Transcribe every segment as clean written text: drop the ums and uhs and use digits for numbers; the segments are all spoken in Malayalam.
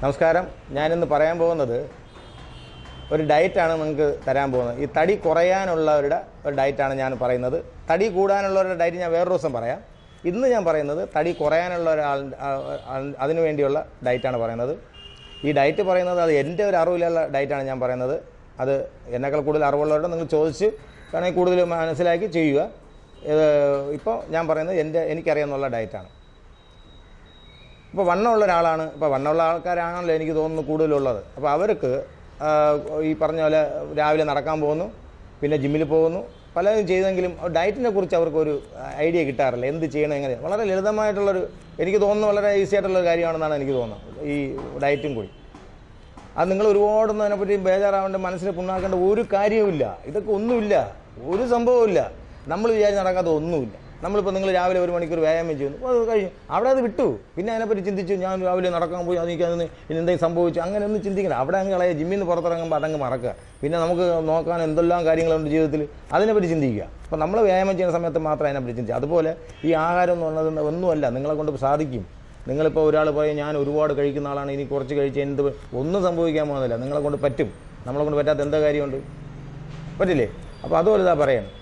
നമസ്കാരം. ഞാനിന്ന് പറയാൻ പോകുന്നത് ഒരു ഡയറ്റാണ് നിങ്ങൾക്ക് തരാൻ പോകുന്നത്. ഈ തടി കുറയാനുള്ളവരുടെ ഒരു ഡയറ്റാണ് ഞാൻ പറയുന്നത്. തടി കൂടാനുള്ളവരുടെ ഡയറ്റ് ഞാൻ വേറൊരു ദിവസം പറയാം. ഇന്ന് ഞാൻ പറയുന്നത് തടി കുറയാനുള്ള അതിനു വേണ്ടിയുള്ള ഡയറ്റാണ് പറയുന്നത്. ഈ ഡയറ്റ് പറയുന്നത് അത് എൻ്റെ ഒരു അറിവിലുള്ള ഡയറ്റാണ് ഞാൻ പറയുന്നത്. അത് എന്നെക്കാൾ കൂടുതൽ അറിവുള്ളവരുടെ നിങ്ങൾ ചോദിച്ച് വേണമെങ്കിൽ കൂടുതൽ മനസ്സിലാക്കി ചെയ്യുക. ഇപ്പോൾ ഞാൻ പറയുന്നത് എനിക്കറിയാമെന്നുള്ള ഡയറ്റാണ്. ഇപ്പോൾ വണ്ണമുള്ള ഒരാളാണ്, ഇപ്പോൾ വണ്ണമുള്ള ആൾക്കാരാണല്ലോ എനിക്ക് തോന്നുന്നു കൂടുതലുള്ളത്. അപ്പോൾ അവർക്ക് ഈ പറഞ്ഞ പോലെ രാവിലെ നടക്കാൻ പോകുന്നു, പിന്നെ ജിമ്മിൽ പോകുന്നു, പലതും ചെയ്തെങ്കിലും ഡയറ്റിനെ കുറിച്ച് അവർക്കൊരു ഐഡിയ കിട്ടാറില്ല. എന്ത് ചെയ്യണം, എങ്ങനെ. വളരെ ലളിതമായിട്ടുള്ളൊരു, എനിക്ക് തോന്നുന്നു വളരെ ഈസി ആയിട്ടുള്ളൊരു കാര്യമാണെന്നാണ് എനിക്ക് തോന്നുന്നത് ഈ ഡയറ്റും കൂടി. അത് നിങ്ങൾ ഒരുപാടൊന്നും അതിനെപ്പറ്റി ബേജാറാവേണ്ട, മനസ്സിൽ പുണ്ണാക്കേണ്ട ഒരു കാര്യവുമില്ല. ഇതൊക്കെ ഒന്നുമില്ല, ഒരു സംഭവമില്ല. നമ്മൾ വിചാരിച്ച് നടക്കാത്ത ഒന്നുമില്ല. നമ്മളിപ്പോൾ നിങ്ങൾ രാവിലെ 1 മണിക്കൂർ വ്യായാമം ചെയ്യുന്നു, അത് കഴിഞ്ഞു, അവിടെ അത് വിട്ടു. പിന്നെ അതിനെപ്പറ്റി ചിന്തിച്ചു ഞാൻ രാവിലെ നടക്കാൻ പോയി അതിന് എന്തെങ്കിലും സംഭവിച്ചു, അങ്ങനെ ഒന്നും ചിന്തിക്കണം. അവിടെ അങ്ങ് കളയുക. ജിമ്മിൽ നിന്ന് പുറത്തിറങ്ങുമ്പോൾ അതങ്ങ് മറക്കുക. പിന്നെ നമുക്ക് നോക്കാൻ എന്തെല്ലാം കാര്യങ്ങളുണ്ട് ജീവിതത്തിൽ, അതിനെപ്പറ്റി ചിന്തിക്കുക. അപ്പോൾ നമ്മൾ വ്യായാമം ചെയ്യുന്ന സമയത്ത് മാത്രം അതിനെപ്പറ്റി ചിന്തിക്കുക. അതുപോലെ ഈ ആഹാരം എന്ന് പറഞ്ഞത് ഒന്നുമല്ല, നിങ്ങളെ കൊണ്ട് സാധിക്കും. നിങ്ങളിപ്പോൾ ഒരാൾ പറയും ഞാൻ ഒരുപാട് കഴിക്കുന്ന ആളാണ്, ഇനി കുറച്ച് കഴിച്ച് ഒന്നും സംഭവിക്കാൻ പോകുന്നില്ല. നിങ്ങളെ കൊണ്ട് പറ്റും. നമ്മളെ കൊണ്ട് പറ്റാത്ത എന്താ കാര്യമുണ്ട്? പറ്റില്ലേ? അപ്പോൾ അതുപോലെ ഇതാ പറയണം,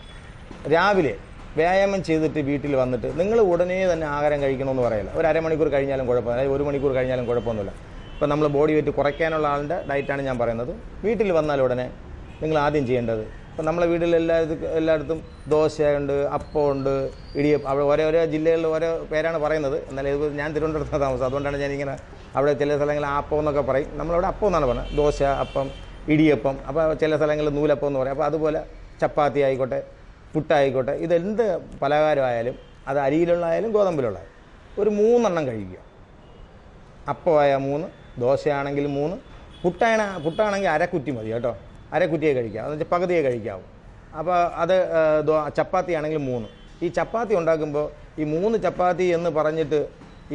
രാവിലെ വ്യായാമം ചെയ്തിട്ട് വീട്ടിൽ വന്നിട്ട് നിങ്ങൾ ഉടനെ തന്നെ ആഹാരം കഴിക്കണമെന്ന് പറയില്ല. ഒരു അരമണിക്കൂർ കഴിഞ്ഞാലും കുഴപ്പമില്ല, അല്ലെങ്കിൽ 1 മണിക്കൂർ കഴിഞ്ഞാലും കുഴപ്പമൊന്നുമില്ല. ഇപ്പോൾ നമ്മൾ ബോഡി വെയിറ്റ് കുറയ്ക്കാനുള്ള ആളുടെ ഡയറ്റാണ് ഞാൻ പറയുന്നത്. വീട്ടിൽ വന്നാൽ ഉടനെ നിങ്ങൾ ആദ്യം ചെയ്യേണ്ടത്, ഇപ്പോൾ നമ്മളെ വീട്ടിൽ എല്ലായിടത്തും ദോശയുണ്ട്, അപ്പമുണ്ട്, ഇടിയപ്പം. അവിടെ ഓരോ ജില്ലകളിൽ ഓരോ പേരാണ് പറയുന്നത്. എന്നാലും ഇത് ഞാൻ തിരുവനന്തപുരത്ത് താമസം, അതുകൊണ്ടാണ് ഞാനിങ്ങനെ അവിടെ ചില സ്ഥലങ്ങളിൽ അപ്പം എന്നൊക്കെ പറയും. നമ്മളവിടെ അപ്പം എന്നാണ് പറയുന്നത്. ദോശ, അപ്പം, ഇടിയപ്പം. അപ്പോൾ ചില സ്ഥലങ്ങളിൽ നൂലപ്പം എന്ന് പറയും. അപ്പോൾ അതുപോലെ ചപ്പാത്തി ആയിക്കോട്ടെ, പുട്ടായിക്കോട്ടെ, ഇതെന്ത് പലഹാരമായാലും അത് അരിയിലുള്ളതായാലും ഗോതമ്പിലുള്ളതായാലും ഒരു 3 എണ്ണം കഴിക്കുക. അപ്പമായാൽ 3, ദോശയാണെങ്കിൽ 3, പുട്ടാണെങ്കിൽ അരക്കുറ്റി മതി കേട്ടോ. അരക്കുറ്റിയെ കഴിക്കുക, എന്ന് വെച്ചാൽ പകുതിയെ കഴിക്കാവും. അപ്പോൾ അത് ചപ്പാത്തി ആണെങ്കിൽ 3. ഈ ചപ്പാത്തി ഉണ്ടാക്കുമ്പോൾ ഈ 3 ചപ്പാത്തി എന്ന് പറഞ്ഞിട്ട്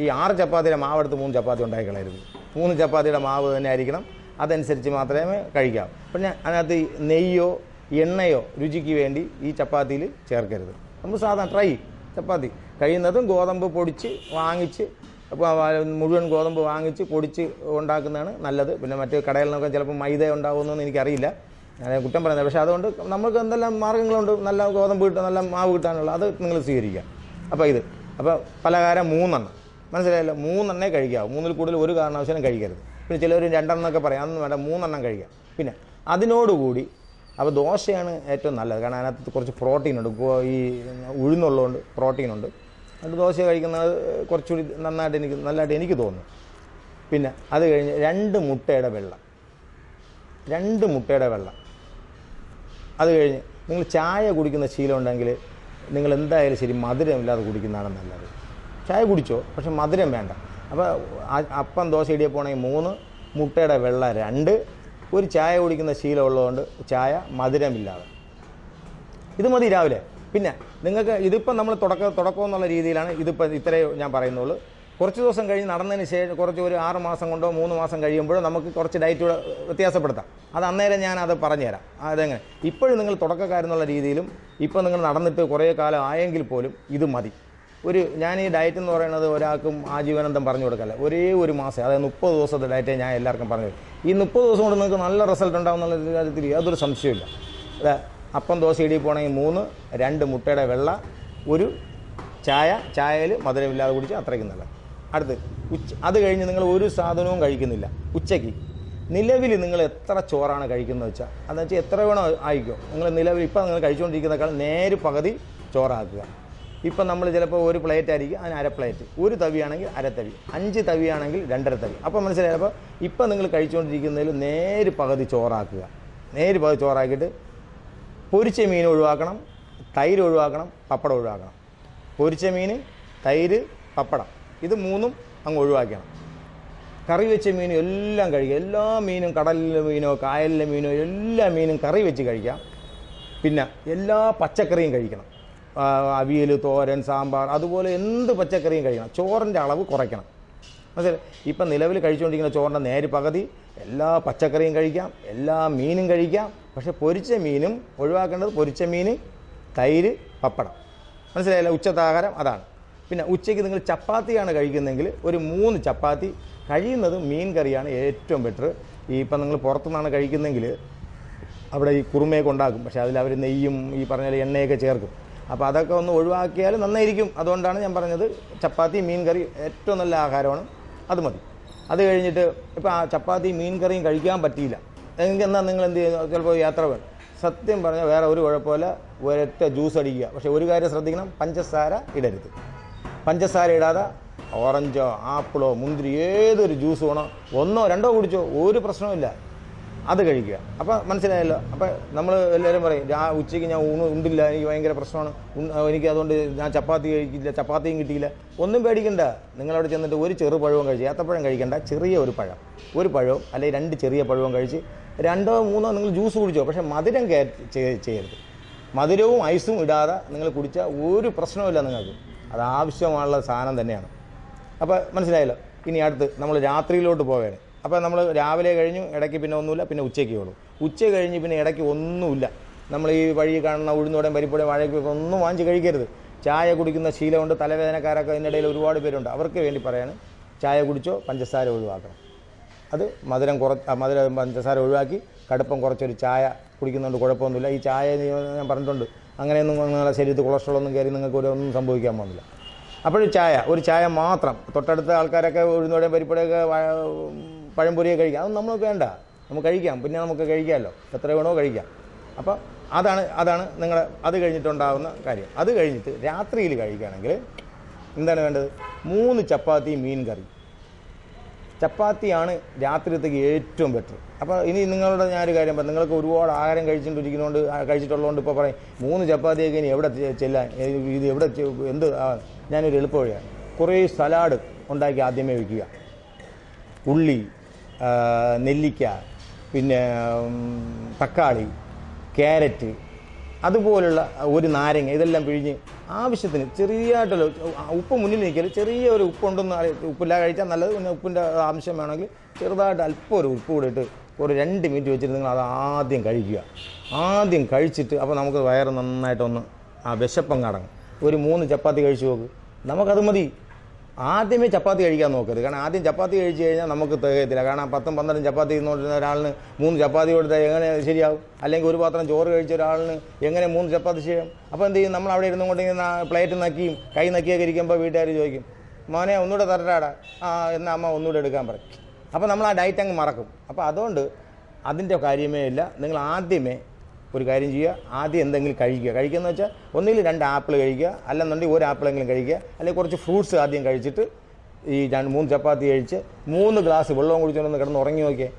ഈ 6 ചപ്പാത്തിയുടെ മാവ് എടുത്ത് 3 ചപ്പാത്തി ഉണ്ടാക്കി കളയരുത്. 3 ചപ്പാത്തിയുടെ മാവ് തന്നെ ആയിരിക്കണം. അതനുസരിച്ച് മാത്രമേ കഴിക്കാവൂ. പിന്നെ അതിനകത്ത് നെയ്യോ എണ്ണയോ രുചിക്ക് വേണ്ടി ഈ ചപ്പാത്തിയിൽ ചേർക്കരുത്. നമ്മൾ സാധാരണ ചപ്പാത്തി കഴിയുന്നതും ഗോതമ്പ് പൊടിച്ച് വാങ്ങിച്ച്, മുഴുവൻ ഗോതമ്പ് വാങ്ങിച്ച് പൊടിച്ച് ഉണ്ടാക്കുന്നതാണ് നല്ലത്. പിന്നെ മറ്റ് കടയിൽ നിന്നൊക്കെ ചിലപ്പോൾ മൈദ ഉണ്ടാകുമെന്നൊന്നും എനിക്കറിയില്ല, ഞാൻ കുറ്റം പറയുന്നത്. പക്ഷേ അതുകൊണ്ട് നമുക്ക് എന്തെല്ലാം മാർഗ്ഗങ്ങളുണ്ട് നല്ല ഗോതമ്പ് കിട്ടാൻ, നല്ല മാവ് കിട്ടാനുള്ള, അത് നിങ്ങൾ സ്വീകരിക്കുക. അപ്പോൾ പലഹാരം 3 എണ്ണം, മനസ്സിലായല്ലോ? 3 എണ്ണേ കഴിക്കാവും. 3-ൽ കൂടുതൽ ഒരു കാരണവശാലും കഴിക്കരുത്. പിന്നെ ചിലർ 2 എണ്ണം എന്നൊക്കെ പറയും, അതൊന്നും വേണ്ട, 3 എണ്ണം കഴിക്കാം. പിന്നെ അതിനോടുകൂടി അപ്പോൾ ദോശയാണ് ഏറ്റവും നല്ലത്, കാരണം അതിനകത്ത് കുറച്ച് പ്രോട്ടീനുണ്ട്. ഈ ഉഴുന്നുള്ളതുകൊണ്ട് പ്രോട്ടീനുണ്ട്. അത് ദോശ കഴിക്കുന്നത് കുറച്ചുകൂടി നല്ലതായിട്ട് എനിക്ക് തോന്നുന്നു. പിന്നെ അത് കഴിഞ്ഞ് 2 മുട്ടയുടെ വെള്ളം. അത് കഴിഞ്ഞ് നിങ്ങൾ ചായ കുടിക്കുന്ന ശീലം ഉണ്ടെങ്കിൽ നിങ്ങൾ എന്തായാലും ശരി മധുരമില്ലാതെ കുടിക്കുന്നതാണ് നല്ലത്. ചായ കുടിച്ചോ, പക്ഷെ മധുരം വേണ്ട. അപ്പോൾ അപ്പം, ദോശ, ഇടിയപ്പോണെങ്കിൽ 3, മുട്ടയുടെ വെള്ളം 2, ഒരു ചായ കുടിക്കുന്ന ശീലമുള്ളതുകൊണ്ട് ചായ മധുരമില്ലാതെ. ഇത് മതി രാവിലെ. പിന്നെ നിങ്ങൾക്ക് ഇതിപ്പം നമ്മൾ തുടക്കം എന്നുള്ള രീതിയിലാണ് ഇതിപ്പോൾ ഇത്രയേ ഞാൻ പറയുന്നുള്ളൂ. കുറച്ച് ദിവസം കഴിഞ്ഞ് നടന്നതിന് ശേഷം കുറച്ച് ഒരു 6 മാസം കൊണ്ടോ 3 മാസം കഴിയുമ്പോഴോ നമുക്ക് കുറച്ച് ഡയറ്റ് വ്യത്യാസപ്പെടുത്താം. അത് അന്നേരം ഞാനത് പറഞ്ഞുതരാം അതെങ്ങനെ. ഇപ്പോഴും നിങ്ങൾ തുടക്കക്കാരെന്നുള്ള രീതിയിലും ഇപ്പം നിങ്ങൾ നടന്നിട്ട് കുറേ കാലം ആയെങ്കിൽ പോലും ഇത് മതി. ഞാൻ ഈ ഡയറ്റ് എന്ന് പറയുന്നത് ഒരാൾക്കും ആജീവനാന്തം പറഞ്ഞു കൊടുക്കല്ല. ഒരേ ഒരു മാസം, അതായത് 30 ദിവസത്തെ ഡയറ്റേ ഞാൻ എല്ലാവർക്കും പറഞ്ഞു തരും. ഈ 30 ദിവസം കൊണ്ട് നിങ്ങൾക്ക് നല്ല റിസൾട്ട് ഉണ്ടാവും എന്നുള്ള കാര്യത്തിൽ യാതൊരു സംശയമില്ല. അപ്പം, ദോശ, ഇടിയപ്പോണെങ്കിൽ 3, 2 മുട്ടയുടെ വെള്ള, ഒരു ചായയിൽ മധുരമില്ലാതെ കുടിച്ച് അത്രയ്ക്കും നല്ല. അടുത്ത് അത് കഴിഞ്ഞ് നിങ്ങൾ ഒരു സാധനവും കഴിക്കുന്നില്ല. ഉച്ചയ്ക്ക് നിലവിൽ നിങ്ങൾ എത്ര ചോറാണ് കഴിക്കുന്നത് വെച്ചാൽ, അതെന്ന് വെച്ചാൽ എത്ര വേണോ ആയിക്കോ. നിങ്ങൾ നിലവിൽ ഇപ്പം നിങ്ങൾ കഴിച്ചുകൊണ്ടിരിക്കുന്നേക്കാൾ നേര് പകുതി ചോറാക്കുക. ഇപ്പം നമ്മൾ ചിലപ്പോൾ 1 പ്ലേറ്റ് ആയിരിക്കും, അതിന് 1/2 പ്ലേറ്റ്. 1 തവിയാണെങ്കിൽ 1/2 തവി, 5 തവിയാണെങ്കിൽ 2.5 തവി. അപ്പോൾ മനസ്സിലായപ്പോൾ ഇപ്പം നിങ്ങൾ കഴിച്ചുകൊണ്ടിരിക്കുന്നതിൽ നേര് പകുതി ചോറാക്കുക. നേര് പകുതി ചോറാക്കിയിട്ട് പൊരിച്ച മീൻ ഒഴിവാക്കണം, തൈര് ഒഴിവാക്കണം, പപ്പടം ഒഴിവാക്കണം. പൊരിച്ച മീൻ, തൈര്, പപ്പടം, ഇത് 3ഉം അങ്ങ് ഒഴിവാക്കണം. കറി വെച്ച മീനും എല്ലാം കഴിക്കുക. എല്ലാ മീനും, കടലിലെ മീനോ കായലിലെ മീനോ എല്ലാ മീനും കറി വെച്ച് കഴിക്കാം. പിന്നെ എല്ലാ പച്ചക്കറിയും കഴിക്കണം. അവിയൽ, തോരൻ, സാമ്പാർ, അതുപോലെ എന്ത് പച്ചക്കറിയും കഴിക്കണം. ചോറിൻ്റെ അളവ് കുറയ്ക്കണം. മനസ്സിലായി? ഇപ്പം നിലവിൽ കഴിച്ചുകൊണ്ടിരിക്കുന്ന ചോറിൻ്റെ നേര് പകുതി എല്ലാ പച്ചക്കറിയും കഴിക്കാം, എല്ലാ മീനും കഴിക്കാം. പക്ഷേ പൊരിച്ച മീനും ഒഴിവാക്കേണ്ടത്. പൊരിച്ച മീൻ, തൈര്, പപ്പടം. മനസ്സിലായില്ല? ഉച്ചത്താഹാരം അതാണ്. പിന്നെ ഉച്ചയ്ക്ക് നിങ്ങൾ ചപ്പാത്തിയാണ് കഴിക്കുന്നതെങ്കിൽ ഒരു 3 ചപ്പാത്തി, കഴിയുന്നത് മീൻ കറിയാണ് ഏറ്റവും ബെറ്റർ. ഇപ്പം നിങ്ങൾ പുറത്തുനിന്നാണ് കഴിക്കുന്നതെങ്കിൽ അവിടെ ഈ കുറുമയൊക്കെ ഉണ്ടാക്കും, പക്ഷേ അതിൽ അവർ നെയ്യും ഈ പറഞ്ഞ എണ്ണയൊക്കെ ചേർക്കും. അപ്പോൾ അതൊക്കെ ഒന്ന് ഒഴിവാക്കിയാൽ നന്നായിരിക്കും. അതുകൊണ്ടാണ് ഞാൻ പറഞ്ഞത് ചപ്പാത്തി മീൻ കറി ഏറ്റവും നല്ല ആഹാരമാണ്, അത് മതി. അത് കഴിഞ്ഞിട്ട് ഇപ്പോൾ ആ ചപ്പാത്തി മീൻ കറിയും കഴിക്കാൻ പറ്റിയില്ല എങ്കിൽ എന്നാൽ നിങ്ങൾ എന്ത് ചെയ്യുക, ചിലപ്പോൾ യാത്ര വേണം. സത്യം പറഞ്ഞാൽ വേറെ ഒരു കുഴപ്പമില്ല, ഒരൊറ്റ ജ്യൂസ് അടിക്കുക. പക്ഷേ ഒരു കാര്യം ശ്രദ്ധിക്കണം, പഞ്ചസാര ഇടരുത്. പഞ്ചസാര ഇടാതെ ഓറഞ്ചോ ആപ്പിളോ മുന്തിരി ഏതൊരു ജ്യൂസ് വേണോ 1 2 കുടിച്ചോ, ഒരു പ്രശ്നവുമില്ല, അത് കഴിക്കുക. അപ്പോൾ മനസ്സിലായല്ലോ. അപ്പോൾ നമ്മൾ എല്ലാവരും പറയും ഉച്ചയ്ക്ക് ഞാൻ ഉണ്ടില്ല, എനിക്ക് ഭയങ്കര പ്രശ്നമാണ്, എനിക്ക് അതുകൊണ്ട് ഞാൻ ചപ്പാത്തി കഴിക്കില്ല, ചപ്പാത്തിയും കിട്ടിയില്ല. ഒന്നും പേടിക്കണ്ട. നിങ്ങളവിടെ ചെന്നിട്ട് ഒരു ചെറുപഴവും കഴിച്ച്, ഏത്തപ്പഴം കഴിക്കണ്ട, ചെറിയ ഒരു പഴവും അല്ലെങ്കിൽ 2 ചെറിയ പഴവും കഴിച്ച് 2 3 നിങ്ങൾ ജ്യൂസ് കുടിച്ചോ. പക്ഷേ മധുരം ചെയ്യരുത്. മധുരവും ഐസും ഇടാതെ നിങ്ങൾ കുടിച്ചാൽ ഒരു പ്രശ്നവുമില്ല നിങ്ങൾക്ക്. അത് ആവശ്യമുള്ള സാധനം തന്നെയാണ്. അപ്പോൾ മനസ്സിലായല്ലോ. ഇനി അടുത്ത് നമ്മൾ രാത്രിയിലോട്ട് പോവുകയാണ്. അപ്പോൾ നമ്മൾ രാവിലെ കഴിഞ്ഞു, ഇടയ്ക്ക് പിന്നെ ഒന്നുമില്ല, പിന്നെ ഉച്ചയ്ക്ക് ഉള്ളൂ. ഉച്ച കഴിഞ്ഞ് പിന്നെ ഇടയ്ക്ക് ഒന്നുമില്ല. നമ്മൾ ഈ വഴി കാണുന്ന ഉഴുന്നോടെയും പരിപ്പോടെയും വാഴയ്ക്കൊക്കെ ഒന്നും വാങ്ങിച്ച് കഴിക്കരുത്. ചായ കുടിക്കുന്ന ശീലമുണ്ട്, തലവേദനക്കാരൊക്കെ ഇതിനിടയിൽ ഒരുപാട് പേരുണ്ട്. അവർക്ക് വേണ്ടി പറയാണ്, ചായ കുടിച്ചോ, പഞ്ചസാര ഒഴിവാക്കണം. അത് മധുരം പഞ്ചസാര ഒഴിവാക്കി കടുപ്പം കുറച്ചൊരു ചായ കുടിക്കുന്നുണ്ട്, കുഴപ്പമൊന്നുമില്ല. ഈ ചായ ഞാൻ പറഞ്ഞിട്ടുണ്ട്, അങ്ങനെയൊന്നും നിങ്ങളുടെ ശരീരത്തിൽ കൊളസ്ട്രോളൊന്നും കയറി നിങ്ങൾക്ക് ഒന്നും സംഭവിക്കാൻ പോകുന്നില്ല. അപ്പോഴും ഒരു ചായ മാത്രം. തൊട്ടടുത്ത ആൾക്കാരൊക്കെ ഉഴുന്നോടെയും പരിപ്പോടെയൊക്കെ പഴംപൊരിയൊക്കെ കഴിക്കാം, അതൊന്നും നമ്മൾ വേണ്ട, നമുക്ക് കഴിക്കാം, പിന്നെ നമുക്ക് കഴിക്കാമല്ലോ, എത്ര വേണോ കഴിക്കാം. അപ്പോൾ അതാണ് നിങ്ങളുടെ അത് കഴിഞ്ഞിട്ടുണ്ടാകുന്ന കാര്യം. അത് കഴിഞ്ഞിട്ട് രാത്രിയിൽ കഴിക്കുകയാണെങ്കിൽ എന്താണ് വേണ്ടത്? 3 ചപ്പാത്തി മീൻ കറി. ചപ്പാത്തിയാണ് രാത്രിയത്തേക്ക് ഏറ്റവും ബെറ്റർ. അപ്പോൾ ഇനി നിങ്ങളുടെ ഞാനൊരു കാര്യം പറയാം, നിങ്ങൾക്ക് ഒരുപാട് ആഹാരം കഴിച്ചിട്ടുള്ളതുകൊണ്ട് ഇപ്പോൾ പറയും 3 ചപ്പാത്തിയൊക്കെ ഇനി എവിടെ ചെല്ലാൻ, ഇത് എവിടെ എന്ത്. ഞാനൊരു എളുപ്പ വഴിയാണ്, കുറേ സലാഡ് ഉണ്ടാക്കി ആദ്യമേ വയ്ക്കുക. ഉള്ളി, നെല്ലിക്ക, പിന്നെ തക്കാളി, ക്യാരറ്റ്, അതുപോലുള്ള ഒരു നാരങ്ങ, ഇതെല്ലാം പിഴിഞ്ഞ് ആവശ്യത്തിന് ചെറിയതായിട്ടുള്ള ഉപ്പ് മുന്നിൽ നിൽക്കൽ, ചെറിയ ഒരു ഉപ്പുണ്ടെന്ന് ഉപ്പില്ലാതെ കഴിച്ചാൽ നല്ലത്. പിന്നെ ഉപ്പിൻ്റെ ആവശ്യം വേണമെങ്കിൽ ചെറുതായിട്ട് അല്പം ഒരു ഉപ്പ് കൂടെ ഇട്ട് ഒരു 2 മിനിറ്റ് വെച്ചിട്ട് നിങ്ങൾ അത് ആദ്യം കഴിക്കുക. ആദ്യം കഴിച്ചിട്ട് അപ്പോൾ നമുക്ക് വയറ് നന്നായിട്ടൊന്ന് വിശപ്പങ്ങ് അടങ്ങും. ഒരു 3 ചപ്പാത്തി കഴിച്ച് നോക്ക്, നമുക്കത് മതി. ആദ്യമേ ചപ്പാത്തി കഴിക്കാൻ നോക്കരുത്. കാരണം ആദ്യം ചപ്പാത്തി കഴിച്ച് കഴിഞ്ഞാൽ നമുക്ക് തികയത്തില്ല. കാരണം 10 12 ചപ്പാത്തി തിന്നുകൊണ്ടിരുന്ന ഒരാളിന് 3 ചപ്പാത്തി കൊടുത്താൽ എങ്ങനെ ശരിയാവും? അല്ലെങ്കിൽ ഒരു പാത്രം ചോറ് കഴിച്ച ഒരാളിന് എങ്ങനെ 3 ചപ്പാത്തി ചെയ്യാം? അപ്പോൾ എന്ത് ചെയ്യും? നമ്മൾ അവിടെ ഇരുന്നു കൊണ്ട് പ്ലേറ്റ് നക്കിയും കൈ നക്കിയൊക്കെ ഇരിക്കുമ്പോൾ വീട്ടുകാർ ചോദിക്കും, മോനെ ഒന്നുകൂടെ തരട്ടാടാ, എന്നാൽ അമ്മ ഒന്നുകൂടെ എടുക്കാൻ പറയും. അപ്പോൾ നമ്മൾ ആ ഡയറ്റ് അങ്ങ് മറക്കും. അപ്പോൾ അതുകൊണ്ട് അതിൻ്റെ കാര്യമേ ഇല്ല. നിങ്ങൾ ആദ്യമേ ഒരു കാര്യം ചെയ്യുക, ആദ്യം എന്തെങ്കിലും കഴിക്കുകയെന്ന് വെച്ചാൽ ഒന്നുകിൽ 2 ആപ്പിൾ കഴിക്കുക, അല്ലെന്നുണ്ടെങ്കിൽ 1 ആപ്പിളെങ്കിലും കഴിക്കുക, അല്ലെങ്കിൽ കുറച്ച് ഫ്രൂട്ട്സ് ആദ്യം കഴിച്ചിട്ട് ഈ 3 ചപ്പാത്തി കഴിച്ച് 3 ഗ്ലാസ് വെള്ളവും കുടിച്ചുകൊണ്ടൊന്ന് കിടന്ന് ഉറങ്ങി നോക്കിയേ.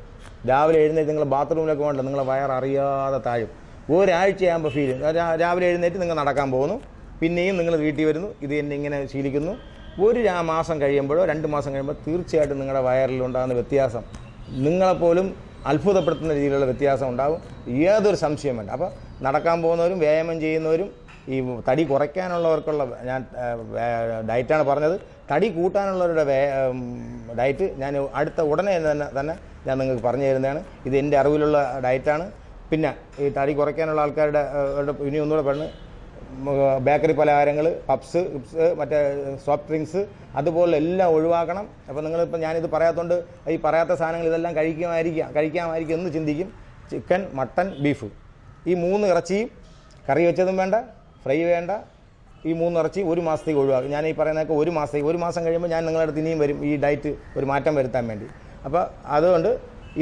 രാവിലെ എഴുന്നേറ്റ് നിങ്ങൾ ബാത്റൂമിലൊക്കെ വേണ്ട, നിങ്ങളെ വയററിയാതെ താഴും. ഒരാഴ്ചയാകുമ്പോൾ ഫീൽ ചെയ്യും. രാവിലെ എഴുന്നേറ്റ് നിങ്ങൾ നടക്കാൻ പോകുന്നു, പിന്നെയും നിങ്ങൾ വീട്ടിൽ വരുന്നു, ഇത് തന്നെ ഇങ്ങനെ ശീലിക്കുന്നു. ഒരു മാസം കഴിയുമ്പോഴോ 2 മാസം കഴിയുമ്പോൾ തീർച്ചയായിട്ടും നിങ്ങളുടെ വയറിലുണ്ടാകുന്ന വ്യത്യാസം നിങ്ങളെപ്പോലും അത്ഭുതപ്പെടുത്തുന്ന രീതിയിലുള്ള വ്യത്യാസം ഉണ്ടാകും, യാതൊരു സംശയം വേണ്ട. അപ്പോൾ നടക്കാൻ പോകുന്നവരും വ്യായാമം ചെയ്യുന്നവരും ഈ തടി കുറയ്ക്കാനുള്ളവർക്കുള്ള ഞാൻ ഡയറ്റാണ് പറഞ്ഞത്. തടി കൂട്ടാനുള്ളവരുടെ ഡയറ്റ് ഞാൻ ഉടനെ തന്നെ ഞാൻ നിങ്ങൾക്ക് പറഞ്ഞു തരുന്നതാണ്. ഇത് എൻ്റെ അറിവിലുള്ള ഡയറ്റാണ്. പിന്നെ ഈ തടി കുറയ്ക്കാനുള്ള ആൾക്കാരുടെ ഇനി ഒന്നുകൂടെ പറഞ്ഞ് ബേക്കറി പലഹാരങ്ങൾ, പപ്സ്, മറ്റേ സോഫ്റ്റ് ഡ്രിങ്ക്സ്, അതുപോലെ എല്ലാം ഒഴിവാക്കണം. അപ്പോൾ നിങ്ങളിപ്പോൾ ഞാനിത് പറയാത്തതുകൊണ്ട് ഈ പറയാത്ത സാധനങ്ങൾ ഇതെല്ലാം കഴിക്കാമായിരിക്കും എന്ന് ചിന്തിക്കും. ചിക്കൻ, മട്ടൻ, ബീഫ്, ഈ 3 ഇറച്ചിയും കറി വെച്ചതും വേണ്ട, ഫ്രൈ വേണ്ട. ഈ 3 ഇറച്ചി 1 മാസത്തേക്ക് ഒഴിവാക്കും. ഞാൻ ഈ പറയുന്നതൊക്കെ 1 മാസം കഴിയുമ്പോൾ ഞാൻ നിങ്ങളുടെ അടുത്ത് ഇനിയും വരും ഈ ഡയറ്റ് ഒരു മാറ്റം വരുത്താൻ വേണ്ടി. അപ്പോൾ അതുകൊണ്ട്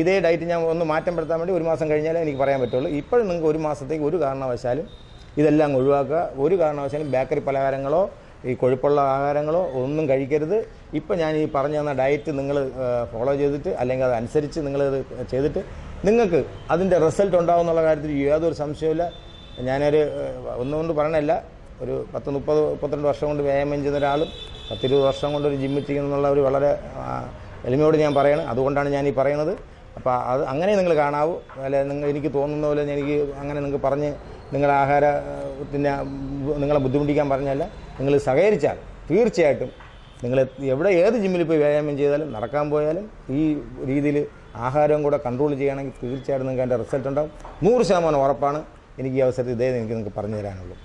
ഇതേ ഡയറ്റ് ഞാൻ ഒന്ന് മാറ്റം വരുത്താൻ വേണ്ടി 1 മാസം കഴിഞ്ഞാലേ എനിക്ക് പറയാൻ പറ്റുള്ളൂ. ഇപ്പോഴും നിങ്ങൾക്ക് 1 മാസത്തേക്ക് ഒരു കാരണവശാലും ഇതെല്ലാം ഒഴിവാക്കുക. ഒരു കാരണവശാലും ബേക്കറി പലഹാരങ്ങളോ ഈ കൊഴുപ്പുള്ള ആഹാരങ്ങളോ ഒന്നും കഴിക്കരുത്. ഇപ്പം ഞാൻ ഈ പറഞ്ഞു തന്ന ഡയറ്റ് നിങ്ങൾ ഫോളോ ചെയ്തിട്ട്, അല്ലെങ്കിൽ അതനുസരിച്ച് നിങ്ങളിത് ചെയ്തിട്ട് നിങ്ങൾക്ക് അതിൻ്റെ റിസൾട്ട് ഉണ്ടാവും എന്നുള്ള കാര്യത്തിൽ യാതൊരു സംശയമില്ല. ഞാനൊരു ഒന്നുകൊണ്ട് പറയണല്ല, ഒരു 10 30 32 വർഷം കൊണ്ട് വ്യായാമം ചെയ്യുന്ന ഒരാളും 10 20 വർഷം കൊണ്ട് ഒരു ജിമ്മിൽ ചെയ്യുന്നുള്ള ഒരു വളരെ എളിമയോട് ഞാൻ പറയണം. അതുകൊണ്ടാണ് ഞാൻ ഈ പറയുന്നത്. അപ്പോൾ അത് അങ്ങനെ നിങ്ങൾ കാണാവൂ. അല്ലെ എനിക്ക് തോന്നുന്ന പോലെ എനിക്ക് അങ്ങനെ നിങ്ങൾക്ക് പറഞ്ഞ് നിങ്ങളുടെ ആഹാരത്തിന് നിങ്ങളെ ബുദ്ധിമുട്ടിക്കാൻ പറഞ്ഞല്ല. നിങ്ങൾ സഹകരിച്ചാൽ തീർച്ചയായിട്ടും നിങ്ങൾ ഏത് ജിമ്മിൽ പോയി വ്യായാമം ചെയ്താലും നടക്കാൻ പോയാലും ഈ രീതിയിൽ ആഹാരവും കൂടെ കൺട്രോൾ ചെയ്യുകയാണെങ്കിൽ തീർച്ചയായിട്ടും നിങ്ങൾക്ക് അതിൻ്റെ റിസൾട്ട് ഉണ്ടാകും. 100% ഉറപ്പാണ്. എനിക്ക് ഈ അവസരത്തിൽ ഇതേ നിങ്ങൾക്ക് പറഞ്ഞു തരാനുള്ളൂ.